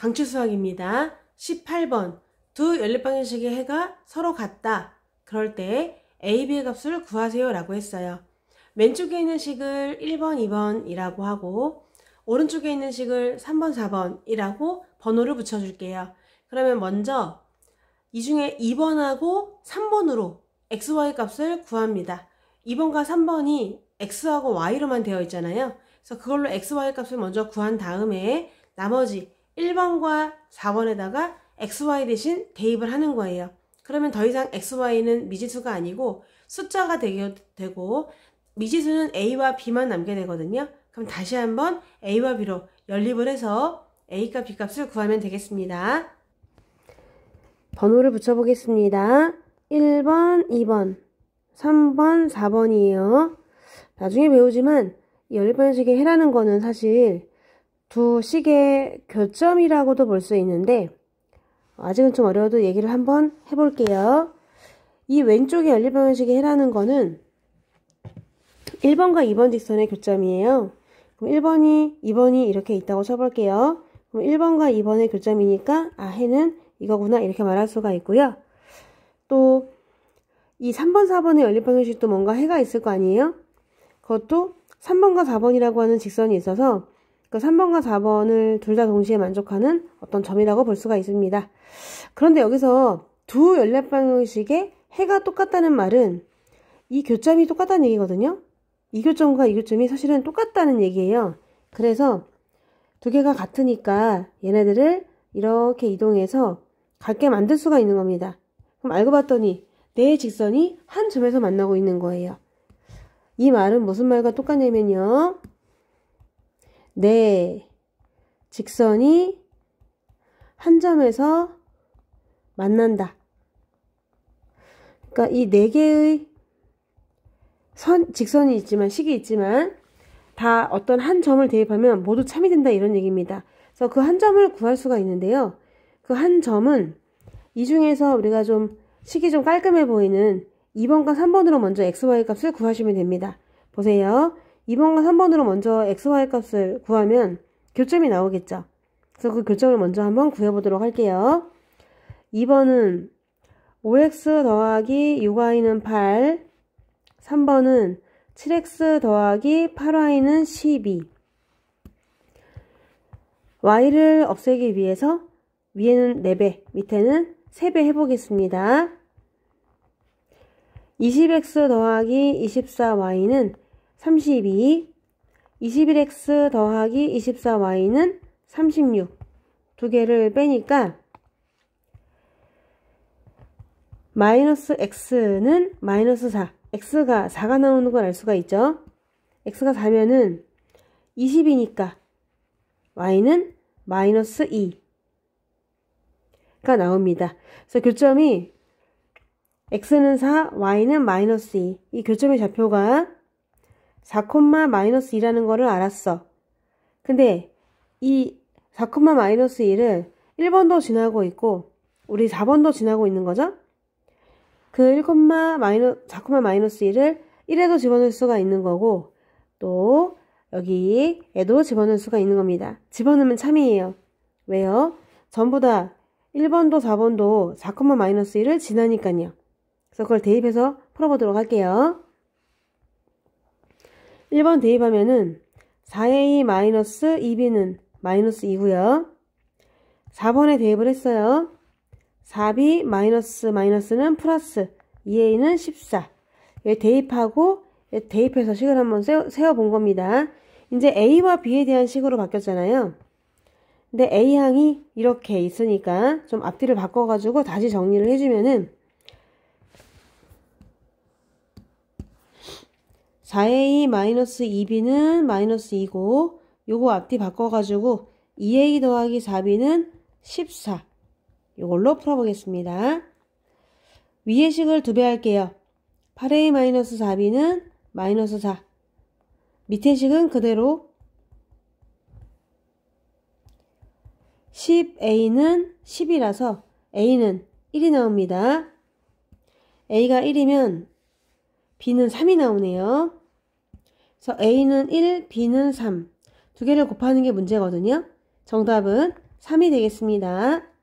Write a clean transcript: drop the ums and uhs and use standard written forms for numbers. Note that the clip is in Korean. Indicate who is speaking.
Speaker 1: 강추수학입니다. 18번 두 연립방정식의 해가 서로 같다. 그럴 때 A, B의 값을 구하세요 라고 했어요. 왼쪽에 있는 식을 1번, 2번이라고 하고 오른쪽에 있는 식을 3번, 4번이라고 번호를 붙여줄게요. 그러면 먼저 이 중에 2번하고 3번으로 x, y 값을 구합니다. 2번과 3번이 x하고 y로만 되어 있잖아요. 그래서 그걸로 x, y 값을 먼저 구한 다음에 나머지 1번과 4번에다가 x, y 대신 대입을 하는 거예요. 그러면 더 이상 x, y는 미지수가 아니고 숫자가 되고 미지수는 a와 b만 남게 되거든요. 그럼 다시 한번 a와 b로 연립을 해서 a값, b값을 구하면 되겠습니다. 번호를 붙여보겠습니다. 1번, 2번, 3번, 4번이에요. 나중에 배우지만 이 연립방정식의 해라는 거는 사실 두 식의 교점이라고도 볼 수 있는데 아직은 좀 어려워도 얘기를 한번 해볼게요. 이 왼쪽의 연립방정식의 해라는 거는 1번과 2번 직선의 교점이에요. 그럼 1번이, 2번이 이렇게 있다고 쳐볼게요. 그럼 1번과 2번의 교점이니까 해는 이거구나 이렇게 말할 수가 있고요. 또 이 3번, 4번의 연립방정식도 뭔가 해가 있을 거 아니에요? 그것도 3번과 4번이라고 하는 직선이 있어서 그 3번과 4번을 둘 다 동시에 만족하는 어떤 점이라고 볼 수가 있습니다. 그런데 여기서 두 연립방정식의 해가 똑같다는 말은 이 교점이 똑같다는 얘기거든요. 이 교점과 이 교점이 사실은 똑같다는 얘기예요. 그래서 두 개가 같으니까 얘네들을 이렇게 이동해서 같게 만들 수가 있는 겁니다. 그럼 알고 봤더니 내 직선이 한 점에서 만나고 있는 거예요. 이 말은 무슨 말과 똑같냐면요. 내 직선이 한 점에서 만난다. 그러니까 이 네 개의 직선이 있지만, 식이 있지만 다 어떤 한 점을 대입하면 모두 참이 된다 이런 얘기입니다. 그래서 그 한 점을 구할 수가 있는데요. 그 한 점은 이 중에서 우리가 좀 식이 좀 깔끔해 보이는 2번과 3번으로 먼저 xy 값을 구하시면 됩니다. 보세요. 2번과 3번으로 먼저 xy 값을 구하면 교점이 나오겠죠. 그래서 그 교점을 먼저 한번 구해보도록 할게요. 2번은 5x 더하기 6y는 8, 3번은 7x 더하기 8y는 12. y를 없애기 위해서 위에는 4배, 밑에는 3배 해보겠습니다. 20x 더하기 24y는 32, 21x 더하기 24y는 36. 두 개를 빼니까 마이너스 x는 마이너스 4. x가 4가 나오는 걸 알 수가 있죠. x가 4면은 20이니까 y는 마이너스 2가 나옵니다. 그래서 교점이 x는 4, y는 마이너스 2. 이 교점의 좌표가 4, 마이너스 2라는 거를 알았어. 근데 이 4, 마이너스 2를 1번도 지나고 있고 우리 4번도 지나고 있는 거죠. 그 4, 마이너스 2를 1에도 집어넣을 수가 있는 거고 또 여기에도 집어넣을 수가 있는 겁니다. 집어넣으면 참이에요. 왜요? 전부 다 1번도 4번도 4, 마이너스 1을 지나니까요. 그래서 그걸 대입해서 풀어보도록 할게요. 1번 대입하면은 4a 마이너스 2b는 마이너스 2고요. 4번에 대입을 했어요. 4b 마이너스는 플러스 2a는 14. 얘 대입하고 대입해서 식을 한번 세워본 겁니다. 이제 a와 b에 대한 식으로 바뀌었잖아요. 근데 a항이 이렇게 있으니까 좀 앞뒤를 바꿔가지고 다시 정리를 해주면은 4a 마이너스 2b는 마이너스 2고 요거 앞뒤 바꿔가지고 2a 더하기 4b는 14. 요걸로 풀어보겠습니다. 위의 식을 2배 할게요. 8a 마이너스 4b는 마이너스 4. 밑에 식은 그대로 10a는 10이라서 a는 1이 나옵니다. a가 1이면 b는 3이 나오네요. 그래서 a는 1, b는 3. 두 개를 곱하는 게 문제거든요. 정답은 3이 되겠습니다.